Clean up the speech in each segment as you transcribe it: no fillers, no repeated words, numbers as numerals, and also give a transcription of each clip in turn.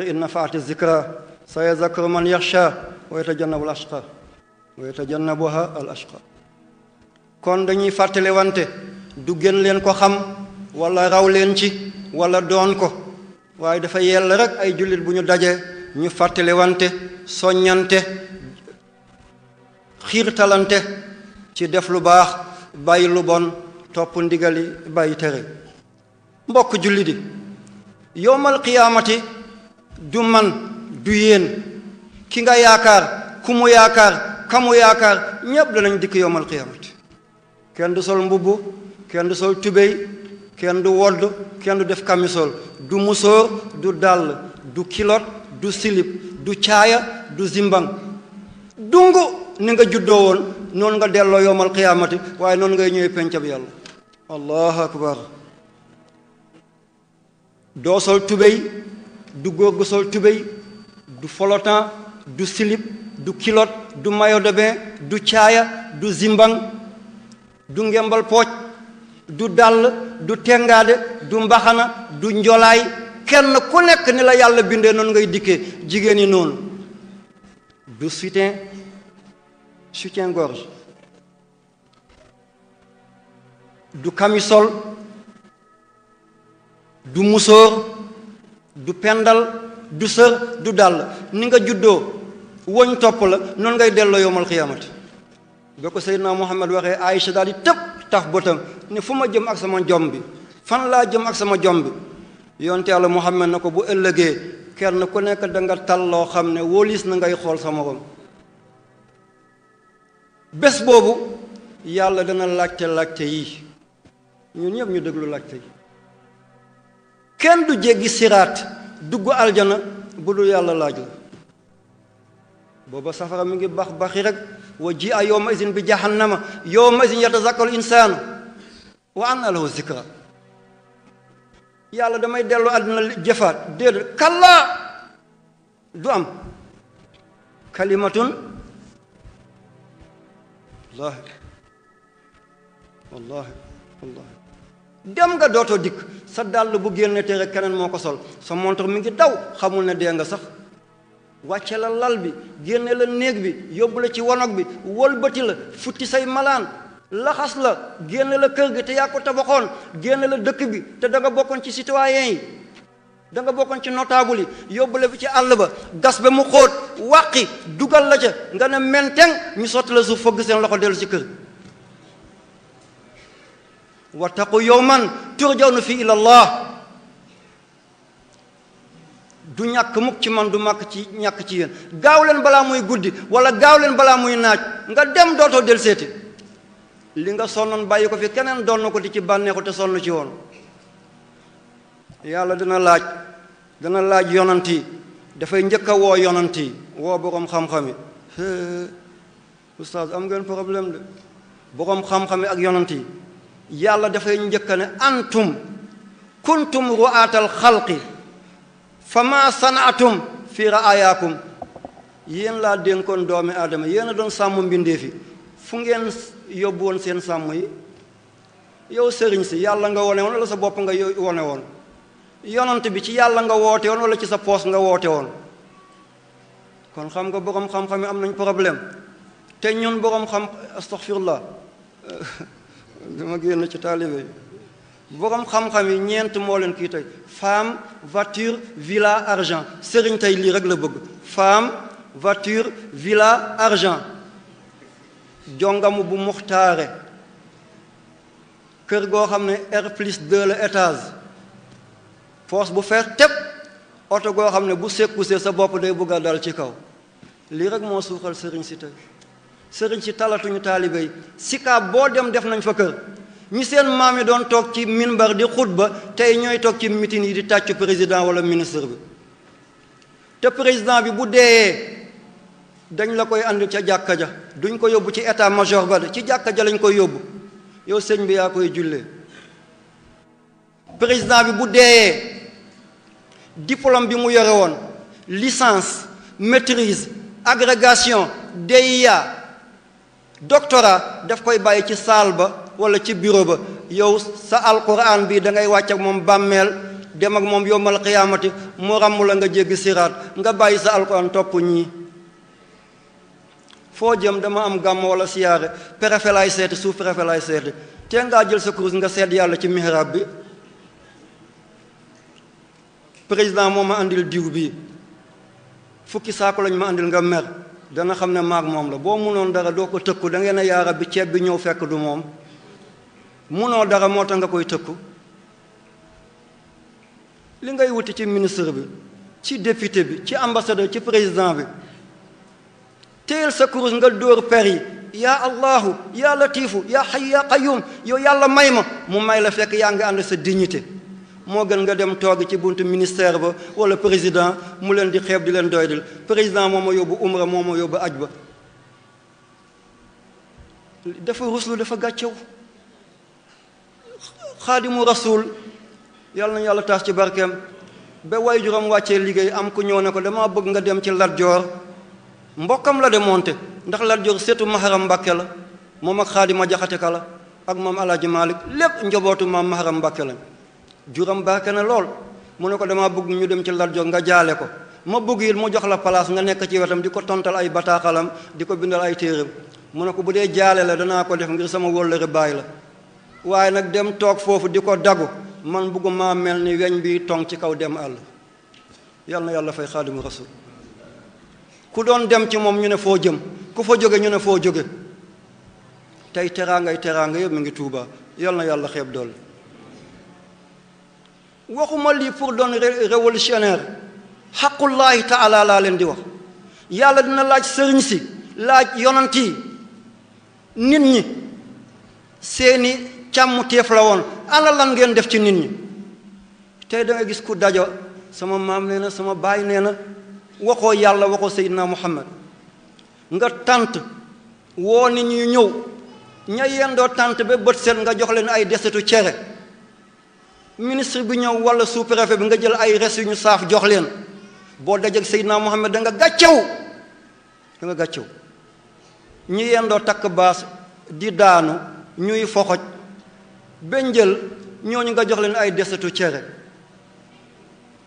in nafaati zikra sayazakkaru man yaxsha wa yatajannabuha al ashqa kon dañuy fàttale wante du gën leen ko xam wala raw leen ci wala doon ko waaye dafa yell rek ay jullit bu ñu dajee ñu fàttale wante soññante xiirtalante ci def lu baax bàyyi lu bon topp ndigali bàyyi tere mbokk jullit yi yowmal qiyaamati du man du yéen ki nga yaakaar ku mu yaakaar kamu yaakaar ñépp danañ dikk yowmal qiyaamati kenn du sol mbubb kenn du sol tubéy kenn du wodd kenn du def kamisol du musóor du dàll du kilot du silip du caaya du zimbang dungu ni nga juddoo woon noonu nga delloo yowmal qiyaamati waaye noonu ngay ñëwee pencab yàlla allahu akbar doo sol tubéy du góor gu sol tubéy du folotan du silip du kilot du maillot de bain du caaya du zimbang du ngembal pooc du dàll du tengaade du mbaxana du njolaay kenn ku nekk ni la yàlla bindee noonu ngay dikkee jigéen ñi noonu du soutien-gorge du camisole du musóor du pendal du sër du dàll ni nga juddoo woñ topp la noonu ngay delloo yowmal xiyaamati ba ko Seydina Muhammad waxee Aïcha daal di tëb taf bëtam ne fu ma jëm ak sama jom bi fan laa jëm ak sama jom bi yonte yàlla Muhammad na ko bu ëllëgee kenn ku nekk da nga tal loo xam ne wóolis na ngay xool sa morom bés boobu yàlla dana laajte yi ñun ñëpp ñu déglu laajte yi kenn du jéggi siraat dugg aljana bu dul yàlla laaj la booba safara mi ngi bax baxi rek wa ji a yawma izin bi jahannama yawma izin yatazakkaru insaanu wa anna lahu zikra yàlla damay dellu àddina jëfaat déedéet kallaa du am kalimatun wallahi dem nga dootoo dikk sa dàll bu génne te rek keneen moo ko sol sa montre mi ngi daw xamul ne dee nga sax wàcce la lal bi génne la néeg bi yóbbu la ci wanag bi wëlbati la futti say malaan laxas la génne la kër gi te yaa ko tabaxoon génne la dëkk bi te da nga bokkoon ci citoyen yi da nga bokkoon ci notable yi yóbbu la fi ci àll ba gas ba mu xóot wàqi dugal la ca nga ne menteng ñu sotti la suuf fëgg seen loxo dellu ci kër wattaqu yawman turjawna fi ila Allah du ñàkk mukk ci man du màkk ci ñàkk ci yéen gaaw leen balaa muy guddi wala gaaw leen balaa muy naaj nga dem dootoo del seeti li nga sonnoon bàyyi ko fi keneen doon na ko di ci bànneexu te sonn ci woon yàlla dana laaj yonant yi dafay njëkk a woo yonant yi woo boroom xam-xam yi oustaz am ngeen problème de boroom xam-xam yi ak yonant yi yàlla dafay njëkk ne antum kuntum ru'aatal xalqi fa ma sanaatum fi ra'ayaakum yéen laa dénkoon doomi aadama yéen a doon sàmm mbindee fi fu ngeen yóbbu woon seen sàmm yi yow sëriñ si yàlla nga wone woon wala sa bopp nga wone woon yonant bi ci yàlla nga woote woon wala ci sa poos nga woote woon kon xam nga boroom xam-xam yi am nañ problème te ñun boroom xam astaghfirullah dama génn ci taalibe yi boroom xam-xam yi ñeent moo leen kii tey femme voiture villa argent sëriñ tey lii rek la bëgg femme voiture villa argent jongamu bu muxtaare kër goo xam ne R+2 la étage poos bu fees tepp oto goo xam ne bu sekkusee sa bopp day bëgg a dal ci kaw lii rek moo suuxal sëriñ si tey sëriñ si talatuñu taalibe yi sikaab boo dem def nañ fa kër ñi seen maam yi doon toog ci minbar di xutba tey ñooy toog ci mitin yi di tàccu président wala ministre bi te président bi bu deeyee dañ la koy andi ca jàkka ja duñ ko yóbbu ci état major ba de ci jàkka ja lañ koy yóbbu yow sëñ bi yaa koy jullee président bi bu deeyee diplôme bi mu yore woon licence maîtrise agrégation DEA doctorat daf koy bàyyi ci salle ba wala ci bureau ba yow sa alquran bi da ngay wàcc ak moom bàmmeel dem ak moom yowmal qiyaamati mu ràmm la nga jéggi siraat nga bàyyi sa alquran topp ñii. foo jëm dama am gàmm wala siyaare préfet laay seeti sous préfet laay seeti te ngaa jël sa kurus nga seet yàlla ci mihrab bi. président moo ma andil diw bi fukki saako lañ ma andil nga mer dana xam ne maag moom la boo munoon dara doo ko tëkku da ngeen a yaara bi ceeb bi ñëw fekk du moom munoo dara moo tax nga koy tëkku. li ngay wuti ci ministre bi ci député bi ci ambassadeur ci président bi téyel sa kurus nga dóor per yi yaa allahu yaa latifu yaa hayyu yaa qayyum yow yàlla may ma mu may la fekk yaa ngi ànd sa dignité. moo gën nga dem toog ci buntu ministère ba wala président mu leen di xeeb di leen doydil président moo ma yóbbu umra moo ma yóbbu aj ba dafa ruslu dafa gàccew. xaadimu rasul yàlla na yàlla taas ci barkeem ba way juróom wàccee liggéey am ku ñëw ne ko dama bëgg nga dem ci Lat Joor mbokkam la de monte ndax Lat Joor seetu Maharam Mbàkke la moom ak Xaadima Jaxate Kala ak moom Alaaji Malik lépp njobootu maam Maharam Mbàkke la juram barke na lool mu ne ko dama bëgg ñu dem ci Lat Joor nga jaale ko ma bëgg it mu jox la place nga nekk ci wetam di ko tontal ay bataaxalam di ko bindal ay téeram mu ne ko bu dee jaale la danaa ko def ngir sama wóllëre baay la waaye nag dem toog foofu di ko dagu man bëgguma mel ni weñ bi tong ci kaw dem àll. yal na yàlla fay xaadimu rasul ku doon dem ci moom ñu ne foo jëm ku fa jóge ñu ne foo jóge tey teraanga yëpp mi ngi Tuuba yal na yàlla xeeb dool. waxuma lii pour doon révolutionnaire xaqullaahi taala laa leen di wax yàlla dina laaj sëriñ si laaj yonant yi nit ñi seeni càmm teef la woon ana lan ngeen def ci nit ñi. tey da nga gis ku dajo sama maam nee na sama baay nee na waxoo yàlla waxoo Seydina Muhammad nga tànt woo nit ñi ñëw ña yendoo tànt ba bët set nga jox leen ay desetu cere ministre bi ñëw wala sous-préfet bi nga jël ay res yu ñu saaf jox leen boo dajeg Seydina Muhammad da nga gàccew ñi yendoo takk baas di daanu ñuy foxoj ba njël ñooñu nga jox leen ay desetu cere.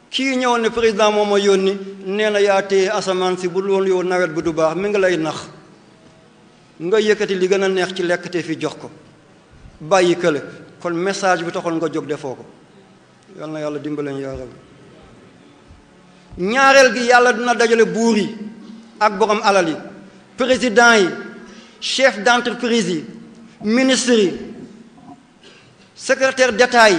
kii ñëw ne président moo ma yónni nee na yaa téye asamaan si bu loolu yow nawet bi du baax mi ngi lay nax nga yëkkati li gën a neex ci lekk te fi jox ko bàyyi kële kon message bi taxoon nga jóg defoo ko yal na yàlla dimbaleen yaa rabbi. ñaareel gi yàlla dina dajale buur yi ak borom alal yi président yi chef d'entreprise yi ministres yi secrétaire d'État yi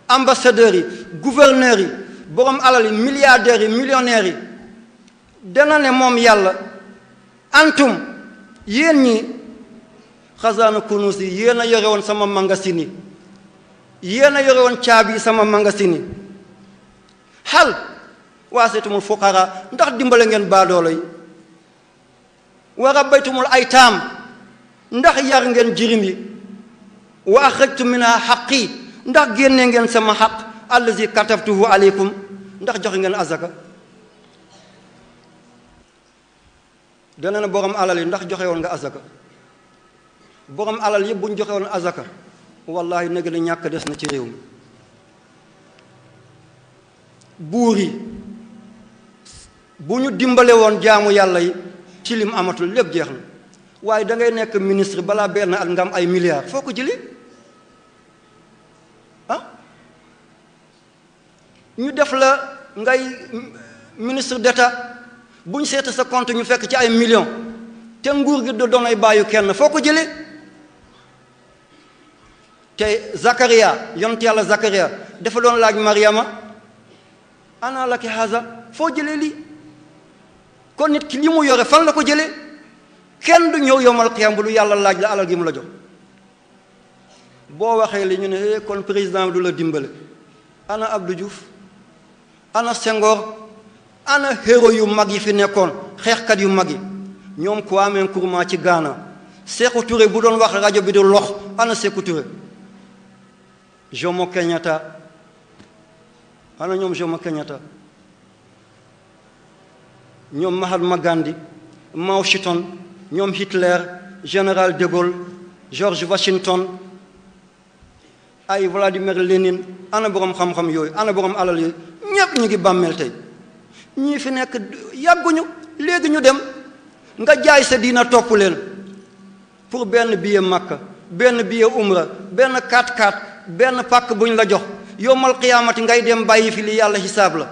ambassadeurs yi gouverneurs yi borom alal yi milliardaires yi millionnaires yi dana ne moom yàlla antum yéen ñi xasaana kunus yi yéen a yore woon sama magasin yi yéen a yore woon caabi yi sama magasin yi xal waasetumul fuqara ndax dimbale ngeen baadoolo yi wa rabbaytumul aytaam ndax yar ngeen jirim yi wa axrajtum minha xaqi ndax génne ngeen sama xaq allazi katabtuhu aleykum ndax joxe ngeen azaka. dana ne borom alal yi ndax joxe woon nga azaka borom alal yëpp bu ñu joxe woon azaka wallahi nag ne ñàkk des na ci réew mi. buur yi bu ñu dimbale woon jaamu yàlla yi ci lim amatul lépp jeex na waaye da ngay nekk ministre balaa benn at nga am ay milliards foo ko jëli ah ñu def la ngay ministre d'État bu ñu seeta sa compte ñu fekk ci ay millions te nguur gi da doon ay bàyyu kenn foo ko jëlee te Zakaria yonent yàlla Zakaria dafa doon laaj Mariama ana laki haza foo jëlee lii kon nit ki li mu yore fan la ko jëlee kenn du ñëw yomal xiyam bu lu yàlla laaj la alal gi mu la jox boo waxee li ñu ne kon président bi du la dimbale ana Abdou Diouf ana Senghor ana héros yu mag yi fi nekkoon xeexkat yu mag yi ñoom Kwame Nkrumah ci Ghana Sékou Touré bu doon wax rajo bi du lox ana Sékou Touré Jomo Kenyatta ana ñoom Jomo Kenyatta ñoom Mahatma Gandhi Mao Zedong ñoom Hitler général de Gaulle George Washington ay Vladimir Lénine ana borom xam-xam yooyu ana borom alal yooyu ñépp ñu ngi bàmmeel tey. ñii fi nekk yàgguñu léegi ñu dem nga jaay sa diina topp leen pour benn billet Makka benn billet umra benn 4x4 benn pàkk buñ la jox yowmal qiyaamati ngay dem bàyyi fi li yàlla xisaab la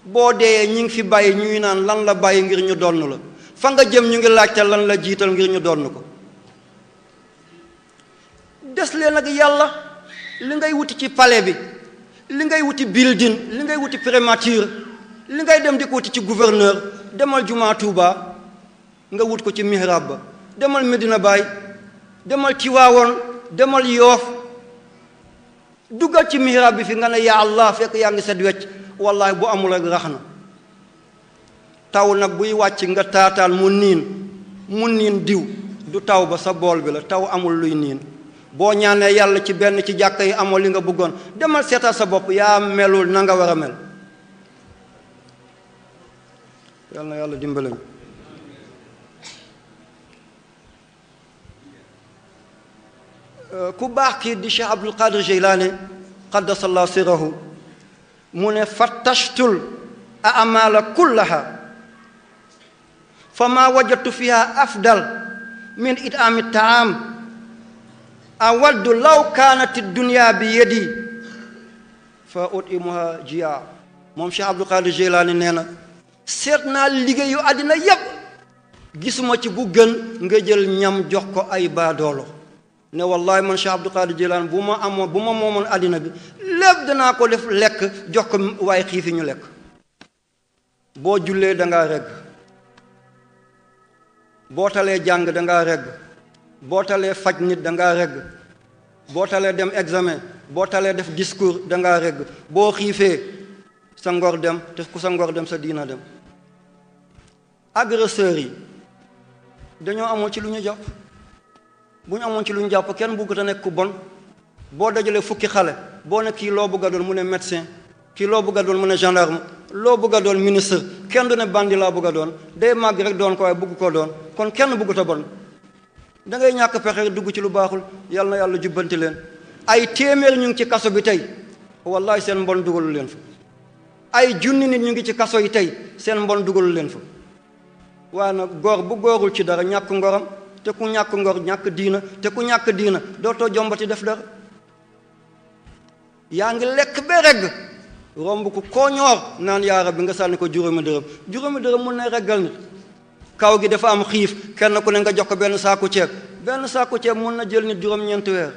boo dee ñi ngi fi bàyyi ñuy naan lan la bàyyi ngir ñu donn la fa nga jëm ñu ngi laajte lan la jiital ngir ñu donn ko. des leen ak yàlla li ngay wuti ci palais bi li ngay wuti building li ngay wuti primature li ngay dem di ko wuti ci gouverneur demal jumaa Tuuba nga wut ko ci mihrab ba demal Medina Baye demal Tiwaawoon demal Yoof duggal ci mihrab bi fi nga ne yaa Allah fekk yaa ngi set wecc wallahi bu amul ak rax na taw nag buy wàcc nga taataan mu niin diw du taw ba sa bool bi la taw amul luy niin boo ñaanee yàlla ci benn ci jàkka yi amoo li nga bëggoon demal seetal sa bopp yaa melul na nga war a mel. yàlla na yàlla dimbale ñu ku baax kii di Cheikh Abdul Qadir Jeylaani qaddasallahu sirrahu mu ne fattashtul a'maala kullaha fa ma wajadtu fiha afdal min it'aami taam awaddu law kaanat dunya bi yadi fa ut'imuha jia. moom Cheikh Abdul Qadir Jeylaani nee na seet naa liggéeyu àddina yépp gisuma ci bu gën nga jël ñam jox ko ay baadoolo ne wallahi man Cheikh Abdul Qadir Jeylaani bu ma moomoon àddina bi lépp danaa ko def lekk jox ko waaye xiifi ñu lekk. boo jullee dangaa regg boo talee jàng dangaa regg boo talee faj nit dangaa regg boo talee dem examen boo talee def discours dangaa regg boo xiifee sa ngor dem te ku sa ngor dem sa diina dem. agresseurs yi dañoo amoon ci lu ñu jàpp bu ñu amoon ci lu ñu jàpp kenn bëggut a nekk ku bon boo dajalee fukki xale boo ne kii loo bëgg a doon mu ne médecin kii loo bëgg a doon mu ne gendarme loo bëgg a doon ministre kenn du ne bandi laa bëgg a doon day màgg rek doon ko waaye bëgg koo doon kon kenn bëggut a bon da ngay ñàkk pexe dugg ci lu baaxul. yàlla na yàlla jubbanti leen. ay téeméer ñu ngi ci kaso bi tey wallahi seen mbon dugalu leen fa. ay junni nit ñu ngi ci kaso yi tey seen mbon dugalu leen fa. waaye nag góor bu góorul ci dara ñàkk ngoram te ku ñàkk ngor ñàkk diina te ku ñàkk diina dootoo jombati def dara. yaa ngi lekk ba regg romb ko koo ñoor naan yaa rabbi nga sànni ko juróomi dërëm mun na reggal nit. kaw gi dafa am xiif kenn ku ne nga jox ko benn saaku ceeb mun na jël nit juróom-ñeenti weer.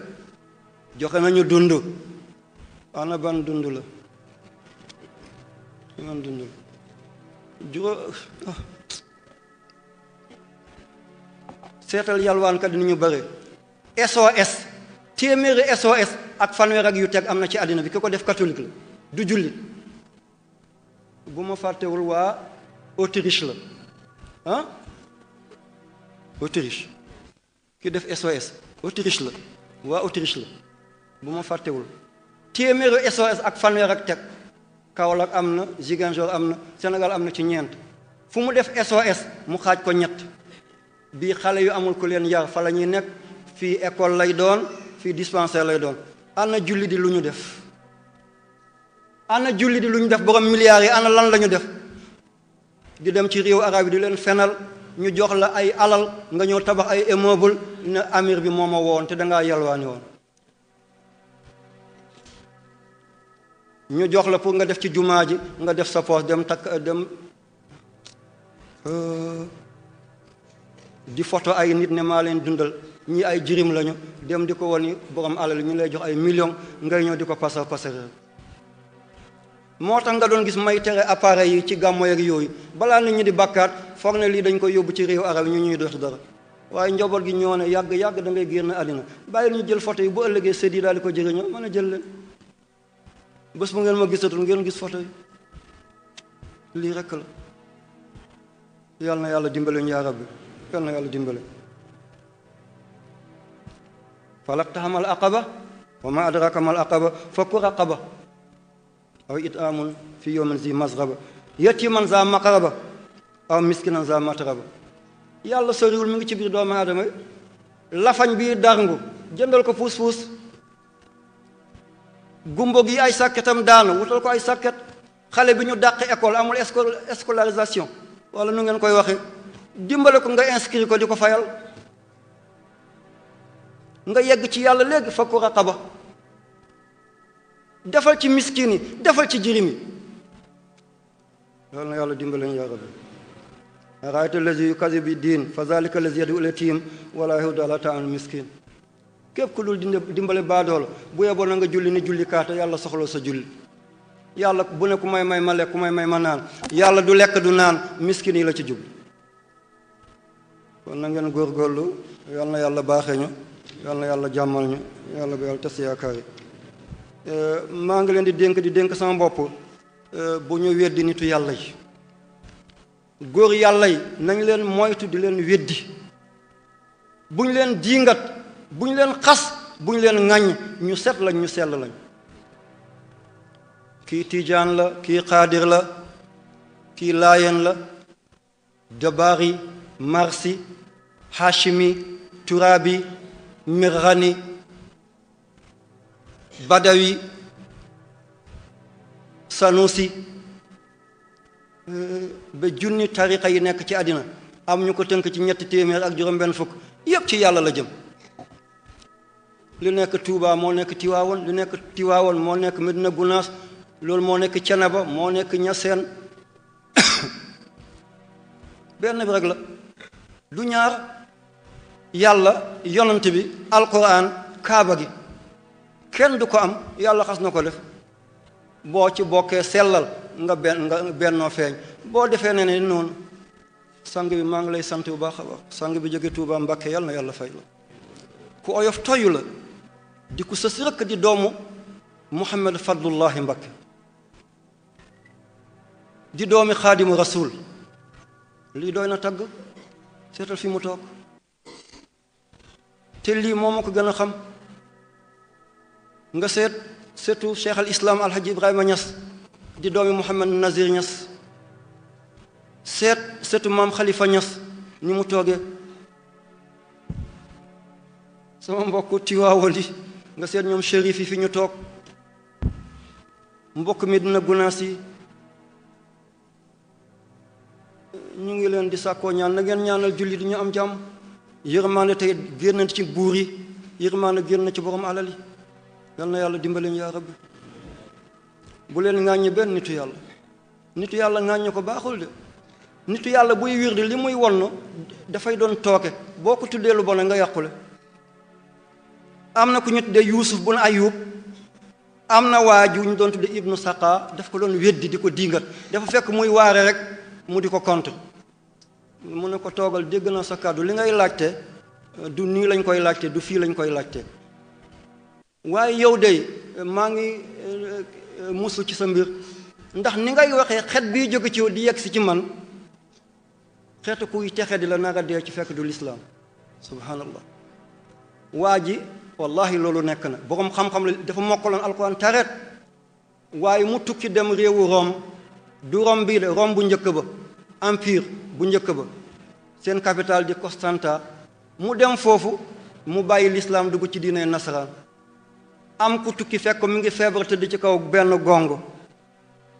joxe nañu dund ana ban dund la ban dund la seetal yalwaankat ni ñu bëre. SOS téeméeri SOS ak fanweer ak yu teg am na ci àddina bi ki ko def catholique la du jullit bu ma fàttewul waa Autriche la Autriche ki def SOS Autriche la waa Autriche la bu ma fàttewul téeméeri SOS ak fanweer ak teg Kaolack am na Ziguinchor am na Sénégal am na ci ñeent fu mu def SOS mu xaaj ko ñett bii xale yu amul ku leen yar fa la ñuy nekk fii école lay doon fii dispensaire lay doon. ana julli di lu ñu def borom milliards yi ana lan la ñu def di dem ci réew arab yi di leen fenal ñu jox la ay alal nga ñëw tabax ay immeuble ne amir bi moo ma woon te dangaa yalwaani woon. ñu jox la pour nga def ci jumaa ji nga def sa poos dem takk dem di photo ay nit ne maa leen dundal ñii ay jirim lañu dem di ko woni borom alal ñu lay jox ay millions ngay ñëw di ko pasar moo tax nga doon gis may tere appareil yi ci gàmmo yeeg yooyu balaa nit ñi di bàkkaat foog ne lii dañ koy yóbbu ci réew arab ñu ñuy def dara waaye njaboot gi ñoo ne yàgg da ngay génn àddina bàyyi ñu jël photo yi bu ëllëgee sët yi daal di ko jëriñoo mën a jël leen bés bu ngeen ma gisatul ngeen gis photo yi lii rekk la. yàlla na yàlla dimbale ñu yaa rabbi yàlla na yàlla dimbale. falaqtahamal aqaba wa ma adraka mal aqaba fakku raqaba aw it'amun fi yawmin zi masghaba yatiman za maqraba aw miskinan za matraba. yàlla soriwul mi ngi ci biir doomu aadama yi lafañ bii darngu jëndal ko puus gumbo gi ay sàkketam daanu wutal ko ay sàkket. xale bi ñu dàq école amul scolarisation wala nu ngeen koy waxe dimbale ko nga inscrit ko di ko fayal nga yegg ci yàlla léegi fakku raqaba defal ci miskin yi defal ci jirim yi loolu na yàlla dimbale ñu yaa rabbi araayta allazi yukazzibu bi diin fa zalika allazi yad'u al-yatim wala yahuddu ala ta'amil miskin képp ku dul dimbale baadoola bu yeboo na nga julli ni julli kaata yàlla soxla sa julli yàlla bu ne ku may ma lekk ku may ma naan yàlla du lekk du naan miskin yi la ci jublu kon na ngeen góorgóorlu yal na yàlla baaxee ñu yal na yàlla jàmmal ñu yàlla bu yàlla tas yaakaar yi maa ngi leen di dénk sama bopp bu ñu weddi nitu yàlla yi góor yàlla yi nañ leen moytu di leen weddi bu ñu leen diingat bu ñu leen xas bu ñu leen ŋàññ ñu set lañ ñu sell lañ kii tijaan la kii xaadir la kii laayeen la dabaari marsi hashimi turabi mirghani badawi sanusi ba junni tariqa yi nekk ci àddina am ñu ko tënk ci 300 ak juróom-benn fukk yépp ci yàlla la jëm lu nekk Tuuba moo nekk Tiwaawoon lu nekk Tiwaawoon moo nekk Medina Gunaas loolu moo nekk Cenaba moo nekk Ñaseen benn bi rek la du ñaar yàlla yonent bi alquran kaaba gi kenn du ko am yàlla xas na ko def boo ci bokkee sellal nga bennoo feeñ boo defee ne ne noonu sang bi maa ngi lay sant bu baax a baax sang bi jóge Tuuba Mbàkke yàlla na yàlla fay la ku oyof toyu la di ku sës rëkk di doomu Muhammad Fadlullahi Mbàkke di doomi xaadimu rasul lii doy na tagg seetal fi mu toog te lii moo ma ko gën a xam nga seetu cheikh al islam alhaji Ibrahima Niass di doomi Mouhamad Nazir Niass seetu maam Khalifa Niass ni mu toogee sama mbokk Tiwaawan yi nga seet ñoom shérif yi fi ñu toog mbokk mi dina gunaas yi ñu ngi leen di sàkkoo ñaan na ngeen ñaanal julli di ñu am jàmm yërmaande tey génn ci buur yi yërmaande génn ci borom alal yi yal na yàlla dimbali ñu yaa rabbi bu leen ŋàññi benn nitu yàlla ŋàññi ko baaxul de nitu yàlla buy wirdi li muy wonn dafay doon tooke boo ko tuddee lu bon nga yàqule am na ku ñu tuddee Yuusuf bun Ayub am na waaju ñu doon tuddee Ibnu Saqa daf ko doon weddi di ko diingat dafa fekk muy waare rek mu di ko contre mu ne ko toogal dégg na sa kàddu li ngay laajte du nii lañ koy laajte du fii lañ koy laajte waaye yow de maa ngi musu ci sa mbir ndax ni ngay waxee xet bii jóge ci di yegg si ci man xeetu kuy texe di la nara dee ci fekk du lislaam subhanallah waa ji wallahi loolu nekk na boroom xam-xam la dafa mokkaloon alquran taret waaye mu tukki dem réewu Rome du Rome bii de Rome bu njëkk ba empire bu njëkk ba seen capitale di Constanta mu dem foofu mu bàyyi lislaam dugg ci diine nasaraan am ku tukki fekk mi ngi feebar tëdd ci kaw benn gongo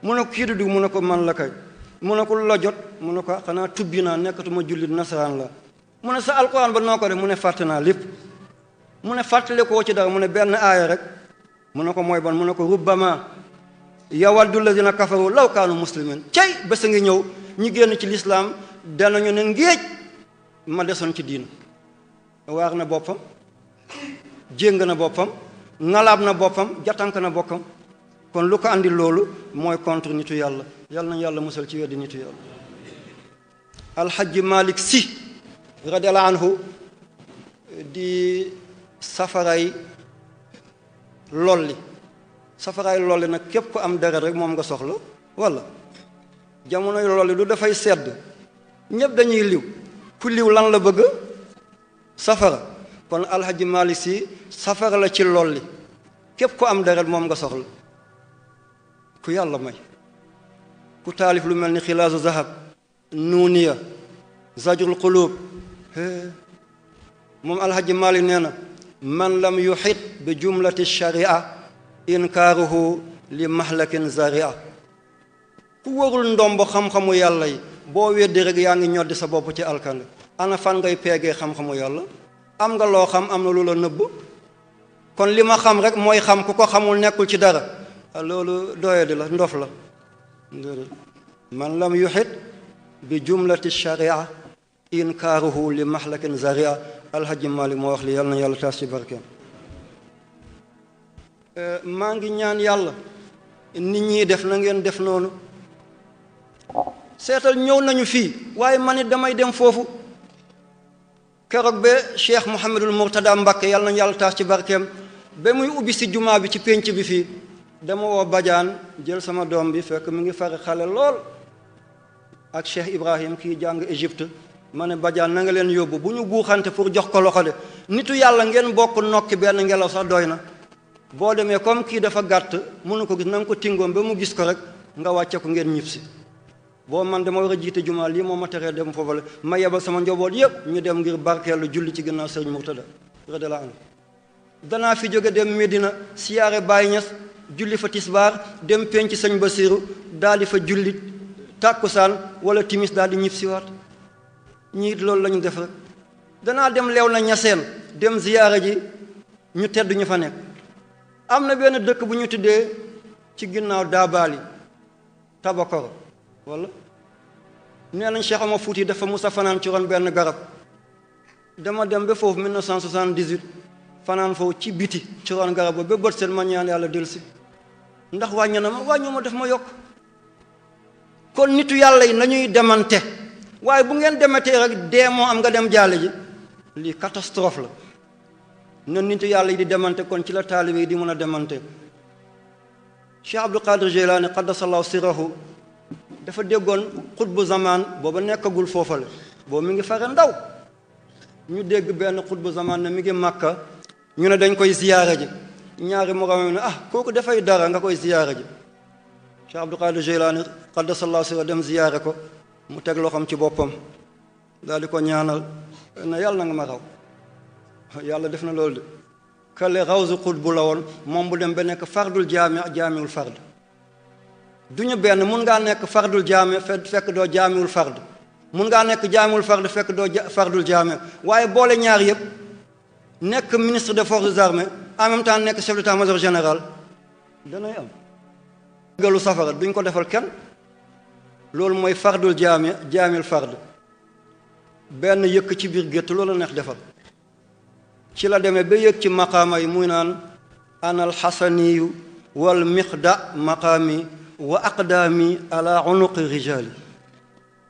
mu ne ko kii du mu ne ko man la kay mu ne ko lu la jot mu ne ko xanaa tubbi naa nekkatuma jullit nasaraan la mu ne sa alquran ba noo ko def mu ne fàtte naa lépp mu ne fàttale koo ci dara mu ne benn aaya rek mu ne ko mooy ban mu ne ko rubbama yawaddu lazina kafaru law kaanu muslimin cay bés a ngi ñëw ñi génn ci lislaam danañu ne ngéej ma desoon ci diina waar na boppam jéng na boppam ngalaab na boppam jatank na boppam kon lu ko andi loolu mooy contre nitu yàlla yàlla nañu yàlla musal ci weddi nitu yàlla alxaji Malik Si radiyallahu anhu di safaray lolli nag képp ku am deret rek moom nga soxla walla jamonoy lolli du dafay sedd ñépp dañuy liw ku liw lan la bëgg safara kon alxaji Malik Si safara la ci lolli képp ku am deret moom nga soxla ku yàlla may ku taalif lu mel ni xilaasu zahab nuuniya zajrul qulub moom alxaji Malik nee na man lam yuxit bi jumlati sharia inkaaruhu li mahlakin zaria ku warul ndomb xam-xamu yàlla yi boo weddi rek yaa ngi ñoddi sa bopp ci alkande ana fan ngay peegee xam-xamu yàlla am nga loo xam am na lu la nëbb kon li ma xam rek mooy xam ku ko xamul nekkul ci dara loolu doyadi la ndof la man lam yuhit bi jumlati sharia inkaaruhu li mahlakin zaria alhaji Malik moo wax li yàlla na yàlla taas ci barkeem maa ngi ñaan yàlla nit ñi def na ngeen def noonu seetal ñëw nañu fii waaye man it damay dem foofu keroog ba Cheikh Mouhamadul Mourtada Mbakke yàlla na yàlla taas ci barkeem ba muy ubbi si jumaa bi ci pénc bi fii dama woo bajaan jël sama doom bi fekk mi ngi fari xale lool ak Cheikh Ibrahim kii jàng Égypte ma ne bajaan na nga leen yóbbu bu ñu buuxante pour jox ko loxo de nitu yàlla ngeen bokk nokki benn ngelaw sax doy na boo demee comme kii dafa gàtt mënu ko gis na nga ko tingoom ba mu gis ko rek nga wàcce ko ngeen ñib si boo man dama war a jiite jumaa lii moo ma teree dem foofale ma yebal sama njaboot yëpp ñu dem ngir barkeelu julli ci ginnaaw Sëriñ Murtada radiyallahu anhu danaa fi jóge dem Medina siyaare Baay Ñas julli fa tisbaar dem penc Sëñ Basiru daal di fa julli tàkkusaan wala timis daal di ñib siwaat ñiit loolu la ñu def rek danaa dem leew na ñaseen dem ziyaara ji ñu tedd ñu fa nekk am na benn dëkk bu ñu tuddee ci ginnaaw Daabaali Tabakoro wala nee nañ Cheikh Omar Fouti dafa musa fanaan ci ron benn garab dama dem ba foofu 1978 fanaan foofu ci biti ci ron garab ba bët seen ma ñaan yàlla dellusi ndax wàññi na ma wàññu ma def ma yokk kon nitu yàlla yi nañuy demante waaye bu ngeen demetee rek dee moo am nga dem jaale ji lii catastrophe la na nitu yàlla yi di demante kon ci la taalibe yi di mën a demante Cheikh Abdul Qadir Jilani qaddasallahu sirrahu dafa déggoon xutbu zaman booba nekkagul foofale boobu mi ngi fare ndaw ñu dégg benn xutbu zaman ne mi ngi Makka ñu ne dañ koy ziyaara ji ñaari moroom ne kooku dafay dara nga koy ziyaara ji Cheikh Abdul Qadir Jilani qaddasallahu sirrahu dem ziyaare ko mu teg loxoom ci boppam daal di ko ñaanal na yàlla na nga ma raw yàlla def na loolu de kale rawsu xutbu la woon moom bu dem ba nekk fardul jaamiwul fard du ñu benn mun ngaa nekk fardul jaami fekk doo jaamiwul fard mun ngaa nekk jaamiwul fard fekk doo fardul jaami waaye boole ñaar yëpp nekk ministre des forces armées en même temps nekk chef d'état-major général danay am galu safara duñ ko defal kenn loolu mooy fardul jaamil fard benn yëkk ci biir gétt loolu neex defal ci la demee ba yëg ci maqaama yi muy naan anal xasaniyu wal miqda maqaami wa aqdaami ala unuqi rijaali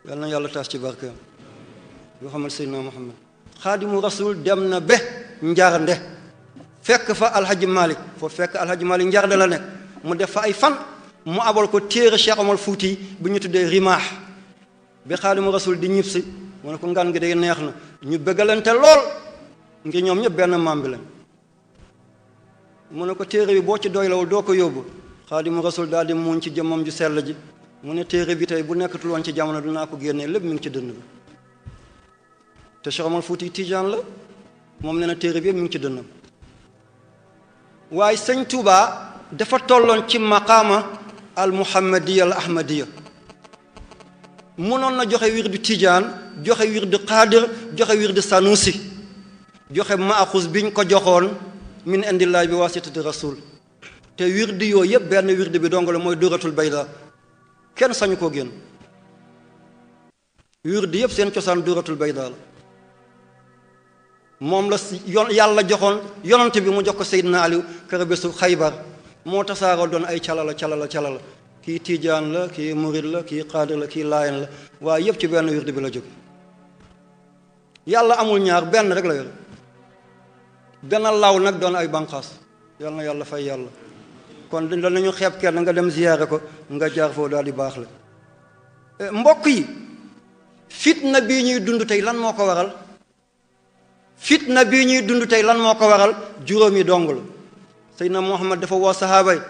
yal na yàlla taas ci barkeem yoo xamal seydina Muhammad xaadimu rasul dem na ba njarnde fekk fa alhaji Malik foo fekk alhaji Malik njarnde la nekk mu def fa ay fan mu abal ko téere Cheikh Omar Fouti bi ñu tuddee rimaax bi xaadimu rasul di ñibbisi mu ne ko ngan gi day neex na ñu bëggalante lool ngir ñoom ñëpp benn maam bi lañ mu ne ko téere bi boo ci doylawul doo ko yóbbu xaadimu rasul daal di muuñ ci jëmmam ju sell ji mu ne téere bi tey bu nekkatul woon ci jamono dinaa ko génnee lépp mi ngi ci dënn bi te Cheikh Omar Fouti Tijaan la moom nee na téere bi yëpp mi ngi ci dënnam waaye sëñ Touba dafa tolloon ci maqaama al muhammadiya al ahmadiya munoon na joxe wirdu Tijaan joxe wirdu Qaadir joxe wirdu Sanusi joxe maaxus biñ ko joxoon min indillahi bi wasitati rasul te wirdu yooyu yëpp benn wirdu bi dong la mooy duratul bayda kenn sañu koo génn wirdu yëpp seen cosaan duratul bayda la moom la yàlla joxoon yonante bi mu jox ko Seydina Aliou kër bésu Xaybar moo tasaaroo doon ay calala kii Tijaan la kii Murid la kii Qaadir la kii Laayen la waaye yëpp ci benn wirdu bi la jóg yàlla amul ñaar benn rek la yor dana law nag doon ay banqaas yal na yàlla fay yàlla kon danañu xeeb kenn nga dem ziyaare ko nga jaar foofu daal di baax la mbokk yi fitna bii ñuy dund tey lan moo ko waral fitna bii ñuy dund tey lan moo ko waral juróomi dong la Seydina Muhammad dafa woo sahaaba yi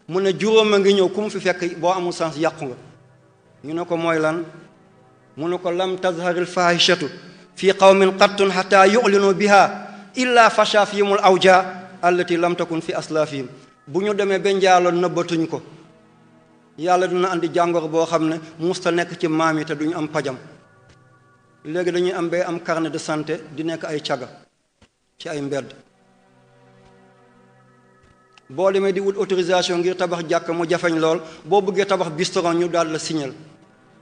mu ne juróom a ngi ñëw ku mu fi fekk boo amul sens yàqu nga ñu ne ko mooy lan mu ne ko lam tazharil fahishatu fi qawmin qattun hatta yu'linu biha illa fasha fihimul awja allati lam takun fi aslafihim bu ñu demee ba njaaloo nëbbatuñ ko yàlla dina andi jàngoro boo xam ne musta nekk ci maam yi te duñu am pajam léegi dañuy am bay am carnet de santé di nekk ay caga ci ay mbedd boo demee di wut autorisation ngir tabax jàkk mu jafeñ lool boo bëggee tabax bistoron ñu daal la signal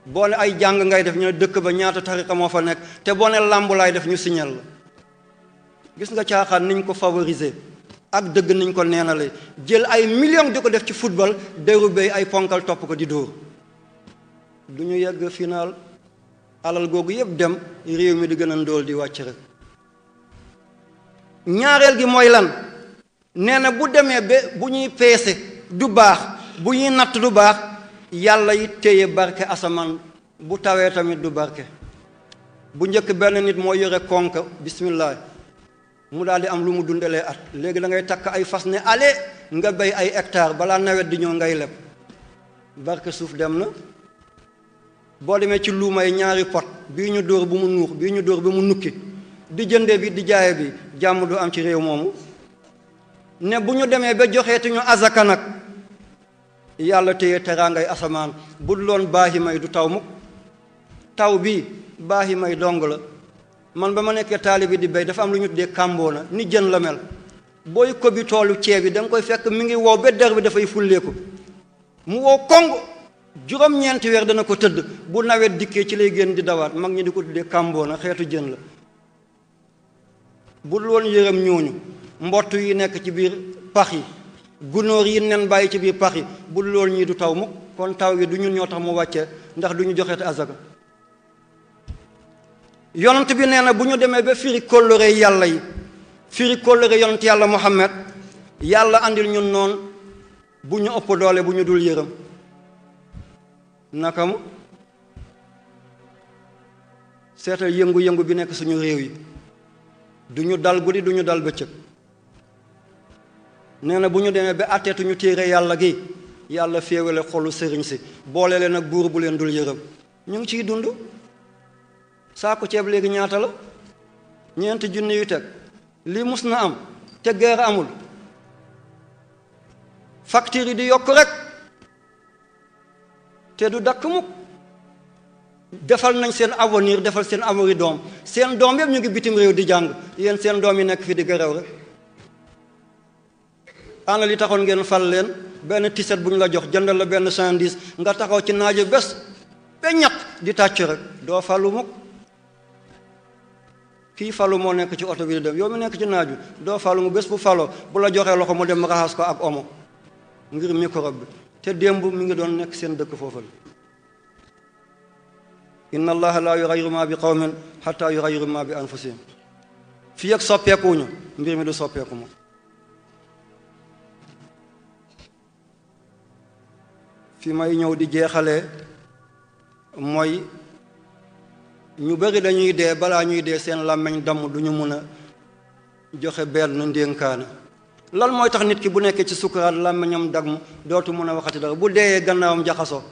boo ne ay jàng ngay def ñu ne dëkk ba ñaata tariqa moo fa nekk te boo ne làmb laay def ñu signal la gis nga caaxaan niñ ko favoriser ak dëgg niñ ko neenale jël ay millions di ko def ci football dérubé ay ponkal topp ko di dóor du ñu yegg final alal googu yëpp dem réew mi di gën a ndóol di wàcc rek ñaareel gi mooy lan nee na bu demee ba bu ñuy peese du baax bu ñuy natt du baax yàlla yi téye barke asamaan bu tawee tamit du barke bu njëkk benn nit moo yore konk bismillah mu daal di am lu mu dundalee at léegi da ngay takk ay fas ne ale nga béy ay hectare balaa nawet di ñëw ngay leb barke suuf dem na boo demee ci luumay ñaari pot bii ñu dóor bu mu nuux bii ñu dóor ba mu nukki di jënde bi di jaaye bi jàmm du am ci réew moomu ne bu ñu demee ba joxeetuñu azaka nag yàlla téye teraangay asamaan bu dul woon baaxi may du taw mukk taw bi baaxi may dong la man ba ma nekkee taalibi di béy dafa am lu ñu tuddee kàmboona ni jën la mel booy ko bi toolu ceeb bi da nga koy fekk mi ngi wow ba der bi dafay fulleeku mu wow kong juróom-ñeenti weer dana ko tëdd bu nawet dikkee ci lay génn di dawaat mag ñi di ko tuddee kàmboona xeetu jën la bu dul woon yërëm ñooñu mbott yi nekk ci biir pax yi gunóor yi nen bàyyi ci biir pax yi bu dul woon ñii du taw mukk kon taw gi du ñun ñoo tax mu wàccee ndax du ñu joxeete azaka yonent bi nee na bu ñu demee ba firi kóllëre yàlla yi firi kóllëre yonent yàlla Muhammad yàlla andil ñun noonu bu ñu ëpp doole bu ñu dul yërëm naka mu seetal yëngu-yëngu bi nekk suñu réew yi du ñu dal guddi du ñu dal bëccëg nee na bu ñu demee ba àtteetuñu téere yàlla gi yàlla féewale xolu sëriñ si boole leen ak buur bu leen dul yërëm ñu ngi ciy dund saako ceeb léegi ñaata la 4 junni yu teg lii mus na am te guerre amul facture yi di yokk rek te du dakk mukk defal nañ seen avenir defal seen avenir doom seen doom yëpp ñu ngi bitim réew di jàng yéen seen doom yi nekk fi di gërëw rek ana li taxoon ngeen fal leen benn tiset bu ñu la jox jëndal la benn 110 nga taxaw ci naajo bés ba ñaq di tàcc rek doo falu mukk kii falu moo nekk ci oto bi di dem yow mi nekk ci naaju doo falu mu bés bu faloo bu la joxee loxo mu dem raxas ko ak omo ngir microbe bi te démb mi ngi doon nekk seen dëkk foofu la inna allaha la yughayyiru ma bi qawmin hatta yughayyiru ma bi anfusihim fii ak soppeekuñu mbir mi du soppeeku moom fi may ñëw di jeexalee mooy ñu bari dañuy dee balaa ñuy dee seen làmmiñ damm du ñu mun a joxe benn ndénkaane lan mooy tax nit ki bu nekkee ci sukuraat làmmiñam damm dootu mun a waxati dara bu deeyee gannaawam jaxasoo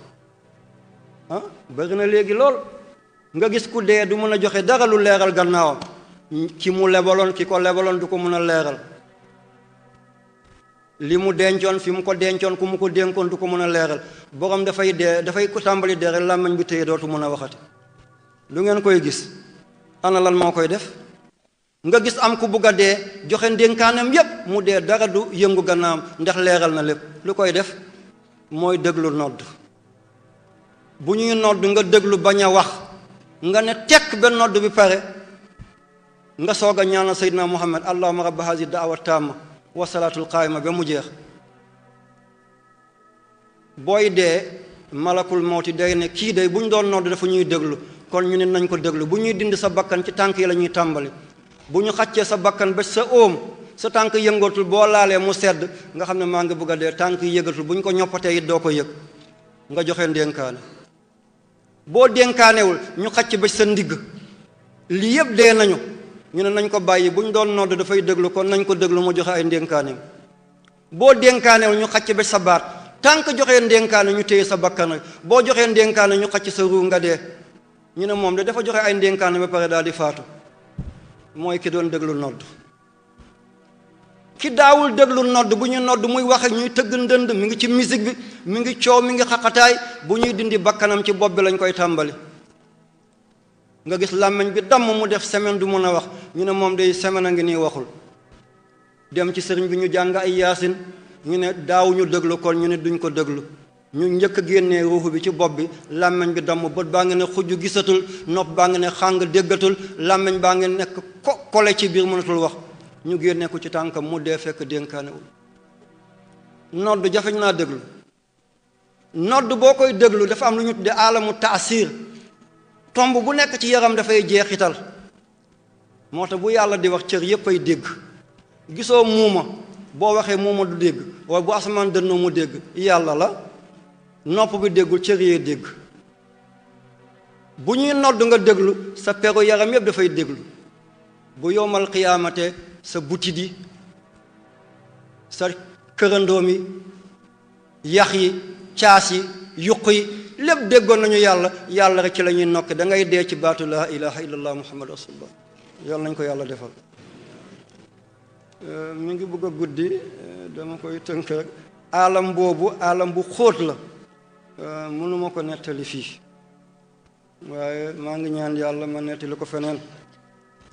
bari na léegi lool nga gis ku dee du mun a joxe dara lu leeral gannaawam ki mu lebaloon ki ko lebaloon du ko mun a leeral li mu dencoon fi mu ko dencoon ku mu ko dénkoon du ko mën a leeral borom dafay dee dafay ko tàmbali dee rek làmmiñ bi téye dootu mën a waxati lu ngeen koy gis ana lan moo koy def nga gis am ku bugg a dee joxe ndénkaanam yépp mu dee dara du yëngu gannaam ndax leeral na lépp lu koy def mooy déglu nodd bu ñuy nodd nga déglu bañ a wax nga ne tekk ba nodd bi pare nga soog a ñaanal Seydina Muhammad allahumma rabba hazi da'wa tamma wa salaatul qaayima ba mu jeex booy dee malakul mawti day ne kii day bu ñu doon nodd dafa ñuy déglu kon ñu ne nañ ko déglu bu ñuy dindi sa bakkan ci tànk yi la ñuy tàmbali bu ñu xàccee sa bakkan ba sa óom sa tànk yëngatul boo laalee mu sedd nga xam ne maa ngi bëgg a dee tànk yi yëgatul bu ñu ko ñoppatee it doo ko yëg nga joxe ndénkaane boo dénkaanewul ñu xàcc ba sa ndigg lii yëpp dee nañu ñu ne nañ ko bàyyi bu ñu doon nodd dafay déglu kon nañ ko déglu mu joxe ay ndénkaaneem boo dénkaanewul ñu xàcc ba sa baat tànk joxee ndénkaane ñu téye sa bakkan rek boo joxee ndénkaane ñu xàcc sa ruu nga dee ñu ne moom de dafa joxe ay ndénkaane ba pare daal di faatu mooy ki doon déglu nodd ki daawul déglu nodd bu ñu nodd muy wax ak ñuy tëgg ndënd mi ngi ci musique bi mi ngi coow mi ngi xaqataay bu ñuy dindi bakkanam ci bopp bi lañ koy tàmbali nga gis làmmiñ bi damm mu def semaine du mën a wax ñu ne moom day semaine a ngi nii waxul dem ci sëriñ bi ñu jàng ay yaasin ñu ne daawuñu déglu kon ñu ne duñ ko déglu ñu njëkk a génnee ruuxu bi ci bopp bi làmmiñ bi damm bët baa ngi ne xujj gisatul nopp baa ngi ne xàng déggatul làmmiñ baa ngi nekk kole ci biir mënatul wax ñu génnee ko ci tànkam mu dee fekk dénkaanewul nodd jafeñ naa déglu nodd boo koy déglu dafa am lu ñu tudde alamu taasir tomb bu nekk ci yaram dafay jeexital moo tax bu yàlla di wax cër yépp ay dégg gisoo muuma boo waxee muuma du dégg waaye bu asamaan dënnoo mu dégg yàlla la nopp bi déggul cër yee dégg bu ñuy nodd nga déglu sa peru yaram yépp dafay déglu bu yowmal xiyaamate sa butit yi sa kërandoom yi yax yi caas yi yuq yi lépp déggoon nañu yàlla rek ci la ñuy nokk da ngay dee ci baatu laa ilaha illallah muhammad rasulullah yàlla nañ ko yàlla defal mi ngi bëgg a guddi dama koy tënk rek alam boobu alam bu xóot la mënuma ko nettali fii waaye maa ngi ñaan yàlla ma nettali ko feneen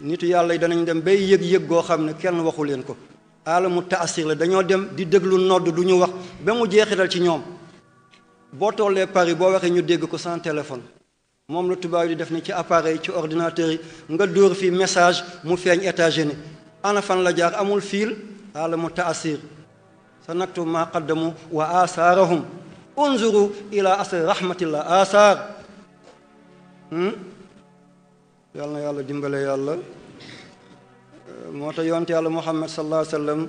nitu yàlla yi danañ dem bay yëg-yëg goo xam ne kenn waxu leen ko alamu taasir la dañoo dem di déglu nodd du ñu wax ba mu jeexital ci ñoom boo tollee Paris boo waxee ñu dégg ko sans téléphone moom la tubaab yi di def ni ci appareil ci ordinateur yi nga dóor fii message mu feeñ États-Unis ana fan la jaar amul fiil alamu taasir sa naktu ma qaddamu wa asaarahum unzuru ila asr rahmatillah asaar yàlla na yàlla dimbale yàlla moo tax yonte yàlla muhammad sallallahu alayhi wa sallam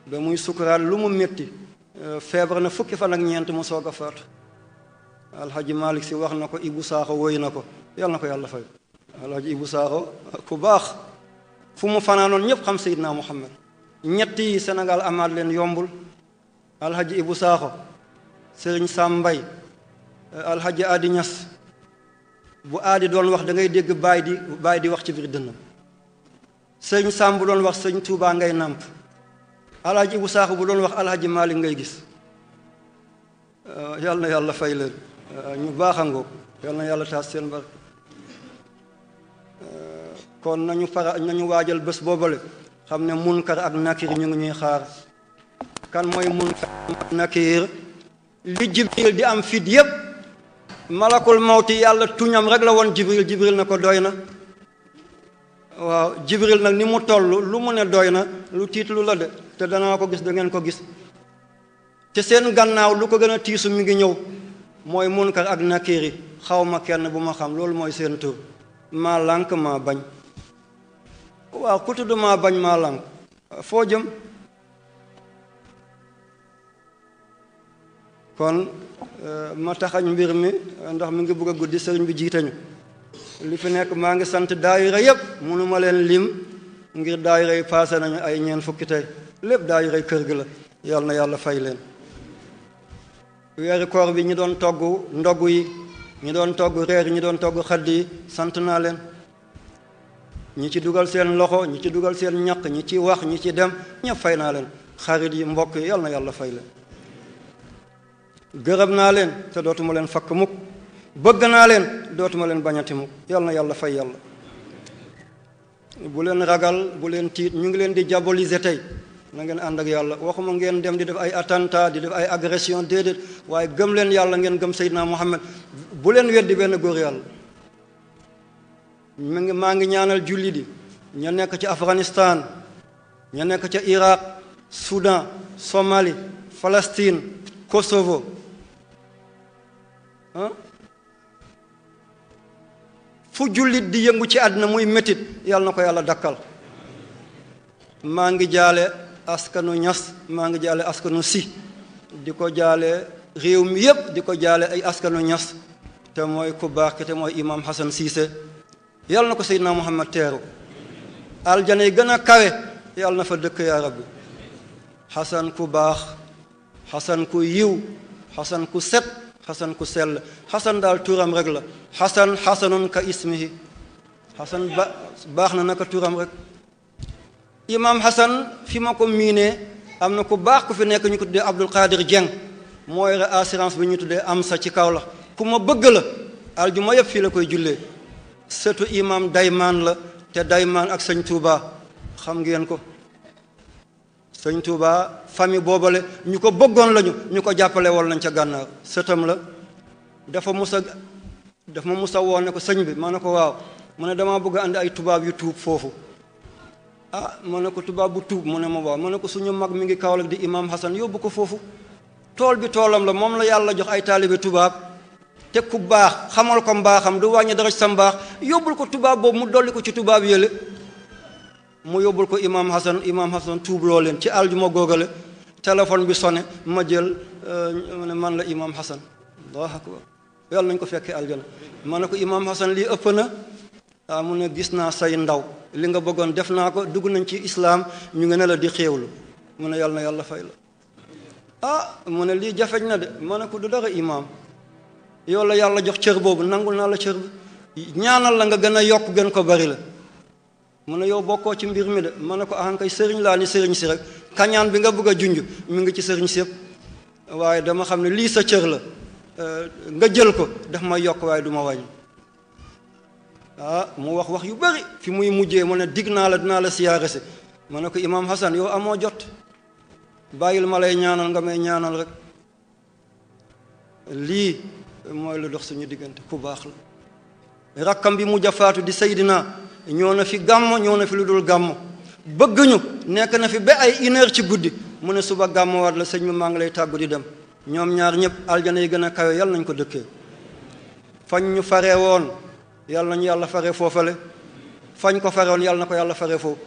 ba muy sukuraat lu mu métti feebar na fukki fan ak ñeent mu soog a faatu alhaji malik si wax na ko Ibou Sakho woy na ko yàlla na ko yàlla fay alhaji Ibou Sakho ku baax fu mu fanaanoon ñëpp xam Seydina Muhammad ñetti Sénégal amaat leen yombul alhaji Ibou Sakho Sëriñ Sam Mbay alhaji Adi Ñas bu aadi doon wax da ngay dégg baay di wax ci biir dënnam sëriñ Sam bu doon wax sëriñ Tuubaa ngay nàmp alhaji Ibou Sakho bu doon wax alhaji Malik ngay gis yàlla na yàlla fay leen ñu baax a ngoog yàlla na yàlla taas seen barke kon nañu waajal bés boobale xam ne munkar ak nakir ñu ngi ñuy xaar kan mooy munkar ak nakir li Jibril di am fit yépp malakul mawti yàlla tuñam rek la woon Jibril na ko doy na waaw Jibril nag ni mu toll lu mu ne doy na lu tiitlu la de te danaa ko gis da ngeen ko gis te seen gannaaw lu ko gën a tiisu mi ngi ñëw mooy munkar ak nakiri xaw ma kenn bu ma xam loolu mooy seen tur maa lànk maa bañ waaw ku tudd maa bañ maa lànk foo jëm kon ma taxañ mbir mi ndax mi ngi bëgg a guddi sëriñ bi jiitañu li fi nekk maa ngi sant daayira yépp mënuma leen lim ngir daayira yi paase nañu ay ñeen fukki tey lépp daayira yi kër gi la yàlla na yàlla fay leen weeri koor bi ñi doon togg ndogg yi ñi doon togg reer ñi doon togg xadd yi sant naa leen ñi ci dugal seen loxo ñi ci dugal seen ñaq ñi ci wax ñi ci dem ñëpp fay naa leen xarit yi mbokk yi yàlla na yàlla fay leen gërëm naa leen te dootuma leen fakk mukk bëgg naa leen dootuma leen bañati mukk yàlla na yàlla fay yàlla bu leen ragal bu leen tiit ñu ngi leen di diaboliser tey na ngeen ànd ak yàlla waxuma ngeen dem di def ay attentat di def ay agression déedéet waaye gëm leen yàlla ngeen gëm Seydina Muhammad bu leen weddi benn góor yàlla maa ngi ñaanal julli di ña nekk ci Afghanistan ña nekk ca Irak Soudan Somalie Palestine Kosovo fu jullit di yëngu ci àddina muy métit yàlla na ko yàlla dakkal maa ngi jaale askanu Ñas maa ngi jaale askanu Si di ko jaale réew mi yépp di ko jaale ay askanu Ñas te mooy ku baax ki te mooy imam Hassan Cissé yàlla na ko Seydina Muhammad teeru aljana yi gën a kawe yàlla na fa dëkk yaa rabbi Hassan ku baax Hassan ku yiw Hassan ku set Hassan ku sell Hassan daal turam rek la Hassan hasanun ka ismihi Hassan baax na naka turam rek imam Hassan fi ma ko miinee am na ku baax ku fi nekk ñu ko tuddee Abdul Qadir Dieng moo yore assurance bi ñu tuddee am sa ci kaw la ku ma bëgg la aljuma yëpp fii la koy jullee surtout imam Daymaan la te Daymaan ak sëñ Touba xam ngeen ko sëñ Touba famille boobale ñu ko bëggoon lañu ñu ko jàppale woon nañ ca gànnaar sëtam la dafa ma musa woon ne ko sëñ bi ma ne ko waaw mu ne damaa bëgg a andi ay tubaab yu tuub foofu ma ne ko tubaab bu tuub mu ne ma waaw ma ne ko suñu mag mi ngi Kaolack di imam Hassan yóbbu ko foofu tool bi toolam la moom la yàlla jox ay taalibe tubaab te ku baax xamal ko mbaaxam du wàññi dara ci sa mbaax yóbbul ko tubaab boobu mu dolli ko ci tubaab yële mu yóbbul ko imam Hassan tuub loo leen ci aljuma góogale téléphone bi sonné ma jël mu ne man la imam Hassan allahu akbar yàlla nañ ko fekkee aljana ma ne ko imam Hassan lii ëpp na mu ne gis naa say ndaw li nga bëggoon def naa ko dugg nañ ci islaam ñu ngi ne la di xéewlu mu ne yàlla na yàlla fay la mu ne lii jafeñ na de ma ne ko du dara imam yow la yàlla jox cër boobu nangul naa la cër bi ñaanal la nga gën a yokk gën ko bari la mu ne yow bokkoo ci mbir mi de ma ne ko ahankay sëriñ laa ni sëriñ si rek kañaan bi nga bëgg a junj mi ngi ci sëriñ si yëpp waaye dama xam ne lii sa cër la nga jël ko daf may yokk waaye du ma wàññi mu wax yu bari fi muy mujjee mu ne digg naa la dinaa la siyaare si ma ne ko imam Hassan yow amoo jot bàyyil ma lay ñaanal nga may ñaanal rek lii mooy lu dox suñu diggante ku baax la rakkam bi mujj a faatu di Seydina ñoo na fi gàmmo ñoo na fi lu dul gàmmo bëgg ñu nekk na fi ba ay 1 heure ci guddi mu ne suba gàmmo waat la sëñ bi maa ngi lay tàggu di dem ñoom ñaar ñëpp aljana yi gën a kawe yàlla nañ ko dëkkee fañ ñu faree woon yàlla nañu yàlla faree foofale fañ ko fare woon yàlla na ko yàlla faree foofu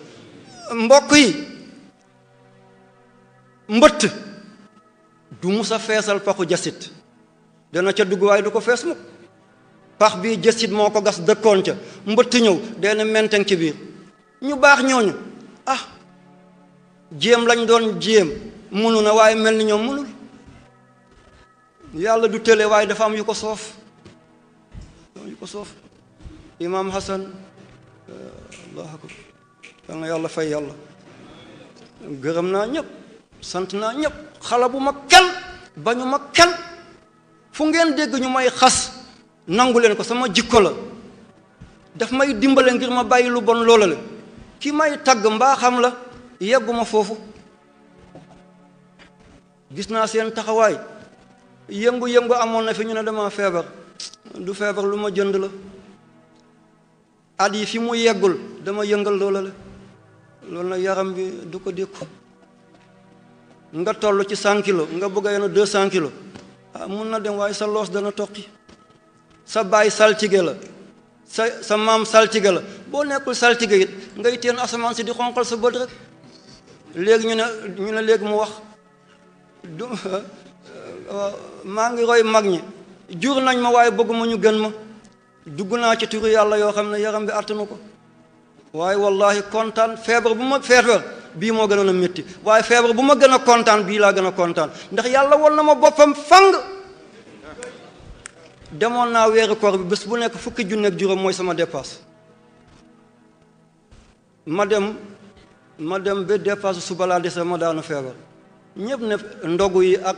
mbokk yi mbëtt du musa feesal paxu jasit dana ca dugg waaye du ko fees mukk pax bii jasit moo ko gas dëkkoon ca mbëtt ñëw dee menteng ci biir ñu baax ñooñu jéem lañ doon jéem munu na waaye mel ni ñoom munul yàlla du tële waaye dafa am yu ko soof imam Hassan allahu akbar yal na yàlla fay yàlla gërëm naa ñëpp sant naa ñëpp xala bu ma kenn bañu ma kenn fu ngeen dégg ñu may xas nangu leen ko sama jikko la daf may dimbale ngir ma bàyyi lu bon loola la ki may tagg mbaa xam la yegguma foofu gis naa seen taxawaay yëngu-yëngu amoon na fi ñu ne dama feebar du feebar lu ma jënd la at yi fi mu yeggul dama yëngal loola la loolu nag yaram bi du ko dékku nga toll ci 100 kilos nga bëgg a yenu 200 kilos mun na dem waaye sa loos dana toqi sa baay saltige la sa maam saltige la boo nekkul saltige it ngay teen asamaan si di xonqal sa bët rek léegi ñu ne léegi mu wax du maa ngi roy mag ñi jur nañ ma waaye bëgguma ñu gën ma dugg naa ci turu yàlla yoo xam ne yaram bi attanu ko waaye wallahi kontaan feebar bu ma feebar bii moo gënoon a métti waaye feebar bu ma gën a kontaan bii laa gën a kontaan ndax yàlla won na ma boppam fang demoon naa weeru koor bi bés bu nekk 10 junni ak juróom mooy sama dépasse ma dem ba dépasse suba laa dese ma daanu feebar ñëpp ne ndogu yi ak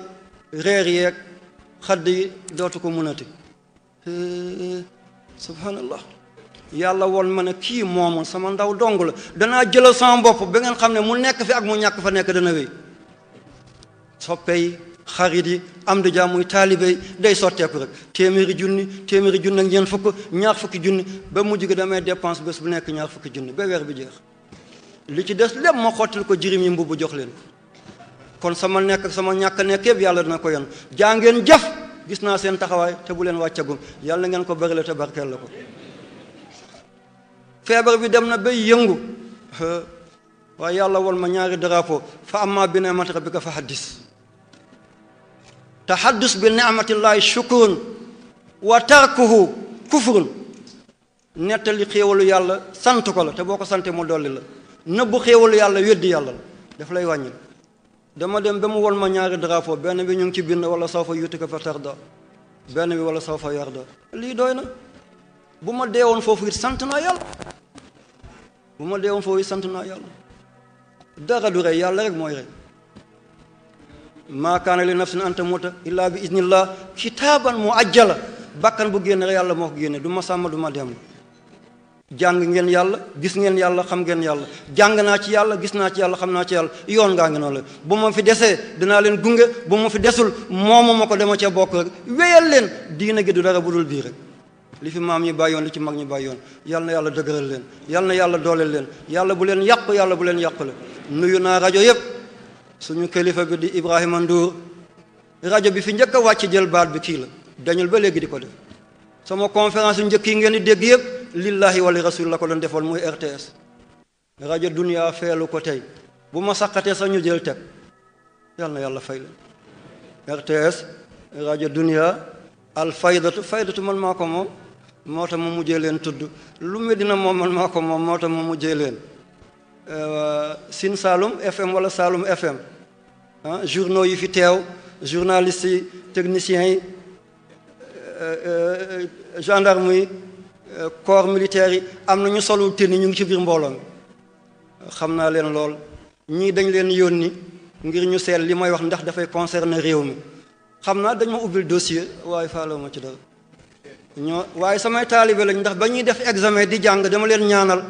reer yeeg xadd yi dootu ko munati subhanallah yàlla won ma ne kii moomu sama ndaw dong la danaa jëlal sama bopp ba ngeen xam ne mu nekk fi ak mu ñàkk fa nekk dana wéy soppe yi xarit yi am di jàmm muy taalibe yi day sotteeku rek téeméeri junni ak ñeent fukk ñaar fukki junni ba mujj gi damay dépense bés bu nekk ñaar fukki junni ba weer bi jeex li ci des lépp ma xottil ko jirim yi mbubb jox leen kon sama nekk ak sama ñàkk nekk yëpp yàlla dina ko yon jaa ngeen jëf gis naa seen taxawaay te bu leen wàccagum yàlla ngeen ko bëri la te barkeel la ko feebar bi dem na bay yëngu waaye yàlla won ma ñaari drapeau fa amma bi ni'mati rabbika fa haddis tahaddus bi ni'matillahi shukrun wa tarkuhu kufrun nettali xéewalu yàlla sant ko la te boo ko sante mu dolli la nëbbu xéewalu yàlla weddi yàlla la daf lay wàññil dama dem ba mu won ma ñaari drapeau benn bi ñu ngi ci bind wala sawfa yutika fa tarda benn bi wala sawfa yarda lii doy na bu ma deewoon foofu it sant naa yàlla bu ma deewoon foofu it sant naa yàlla dara du rey yàlla rek mooy rey maa kaana li nafsin an tamuuta illaa bi iznillah kitaaban muajjala bakkan bu génne rek yàlla moo ko génne du ma sàmm du ma dem jàng ngeen yàlla gis ngeen yàlla xam ngeen yàlla jàng naa ci yàlla gis naa ci yàlla xam naa ci yàlla yoon ngaa ngi noonu la bu ma fi desee dinaa leen gunge bu ma fi desul moomu ma ko dama ca bokk rek wéyal leen diina gi du dara budul bii rek li fi maam ñi bàyyoon li ci mag ñi bàyyoon yal na yàlla dëgëral leen yal na yàlla dooleel leen yàlla bu leen yàq yàlla bu leen yàqule nuyu naa rajo yëpp suñu kilifa bi di Ibrahima Ndour rajo bi fi njëkk a wàcc jël baat bi kii la dañul ba léegi di ko def sama conférence yu njëkk yi ngeen di dégg yëpp lillahi wali rasul la ko doon defoon muy RTS rajo dunia feelu ko tey bu ma saqatee sax ñu jël teg yal na yàlla fay leen RTS rajo dunia al faydatu man maa ko moom moo tax ma mujjee leen tudd lu Medina moom man maa ko moom moo tax ma mujjee leen Sine Saloum FM wala Saloum FM journaux yi fi teew journalistes yi techniciens yi gendarme yi corps militaire yi am na ñu solul tenue ñu ngi ci biir mbooloo mi xam naa leen lool ñii dañ leen yónni ngir ñu seet li may wax ndax dafay concerner réew mi xam naa dañ ma ubbil dossier waaye faaloo ma ci dara waaye samay taalibe lañ ndax ba ñuy def examen di jàng dama leen ñaanal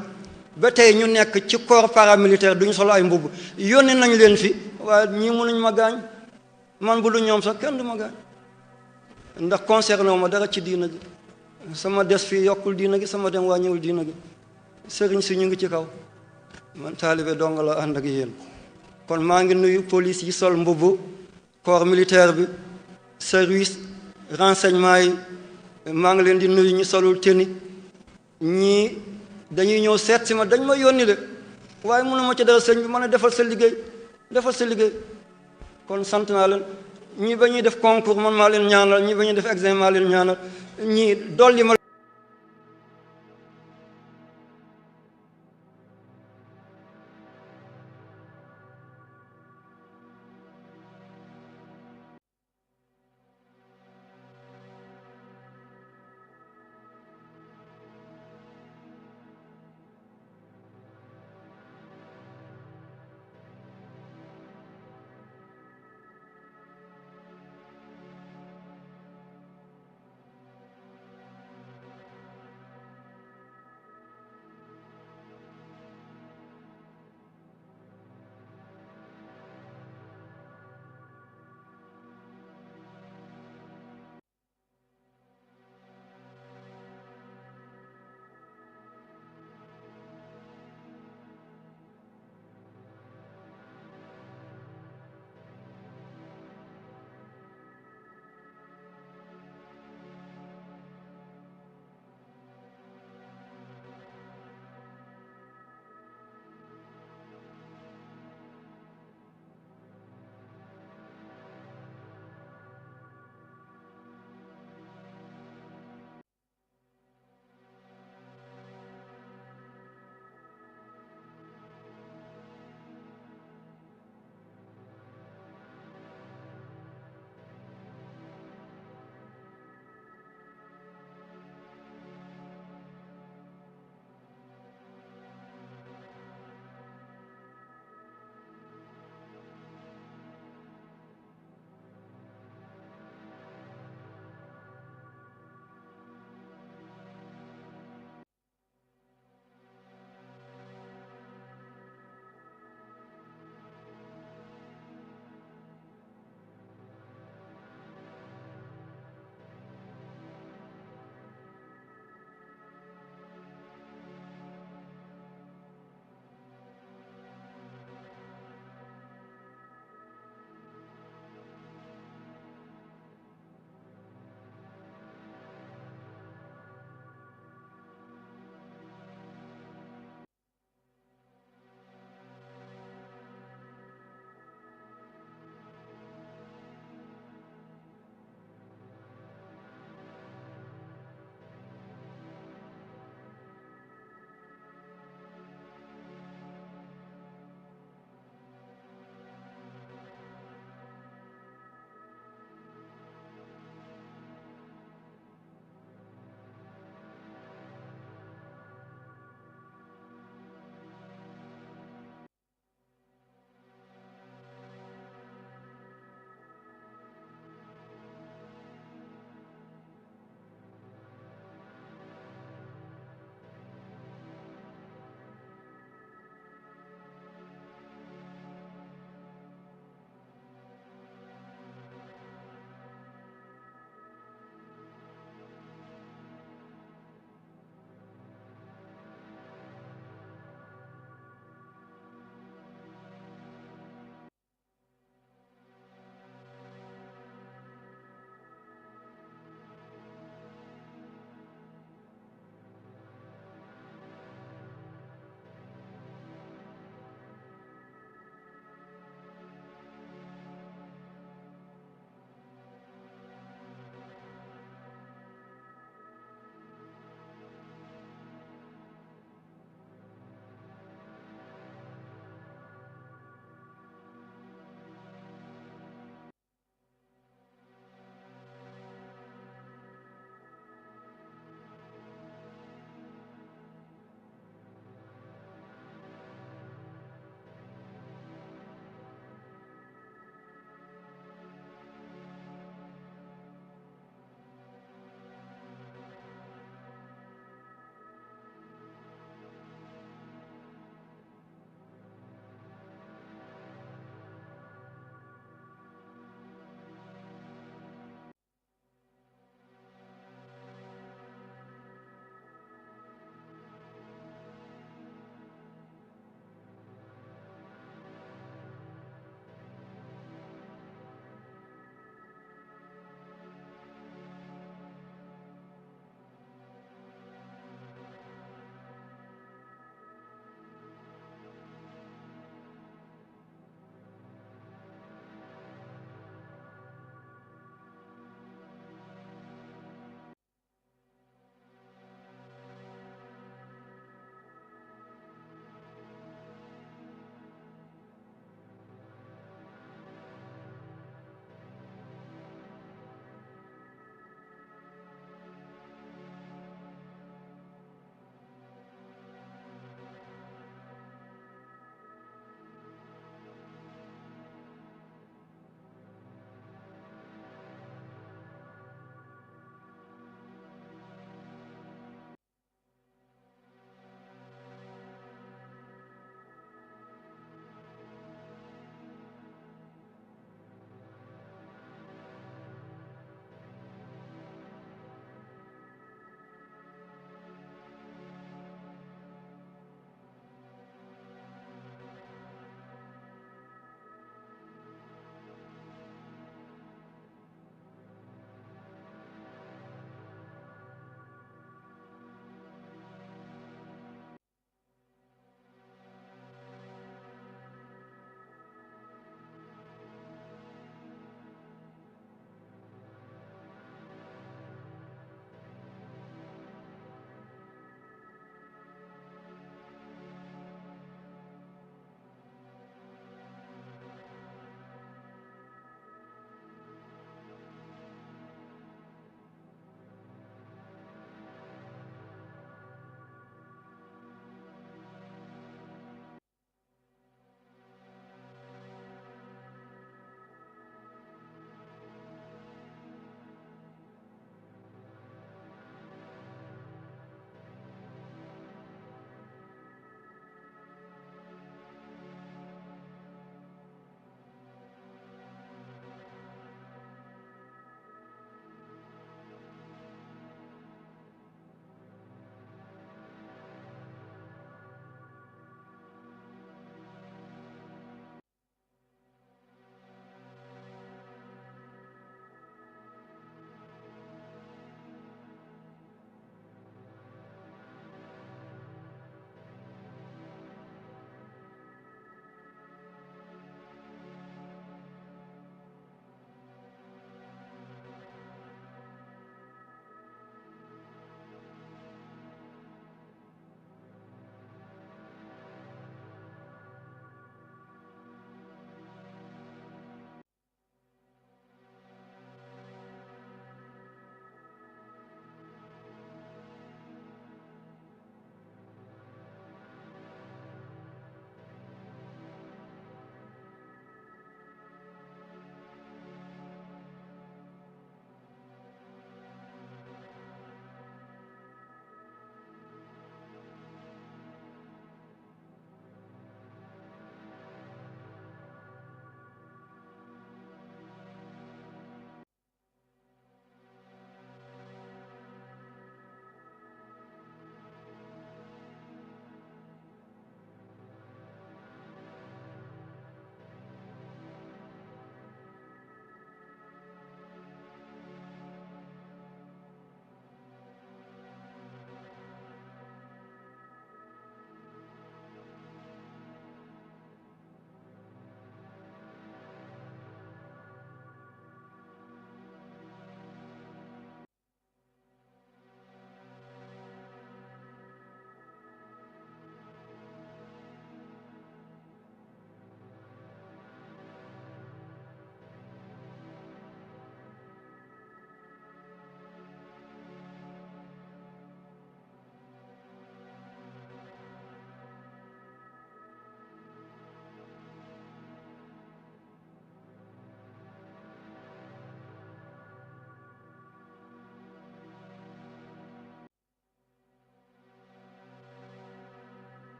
ba tey ñu nekk ci corps paramilitaire duñu solo ay mbubb yónni nañ leen fi waaye ñii mënuñ ma gaañ man bu du ñoom sax kenn du ma gaañ ndax concerné ma dara ci diina gi sama des fii yokkul diina gi sama dem wàññiwul diina gi sëriñ si ñu ngi ci kaw man taalibe dong la ànd ak yéen kon maa ngi nuyu police yi sol mbubb corps militaire bi service renseignement yi maa ngi leen di nuyu ñu solul tenue ñii dañuy ñëw seet si ma dañ ma yónni de waaye mënuma ci dara sëñ bi mën a defal sa liggéey kon sant naa leen ñii ba ñuy def concours man maa leen ñaanal ñii ba ñuy def examen maa leen ñaanal ñii dolli ma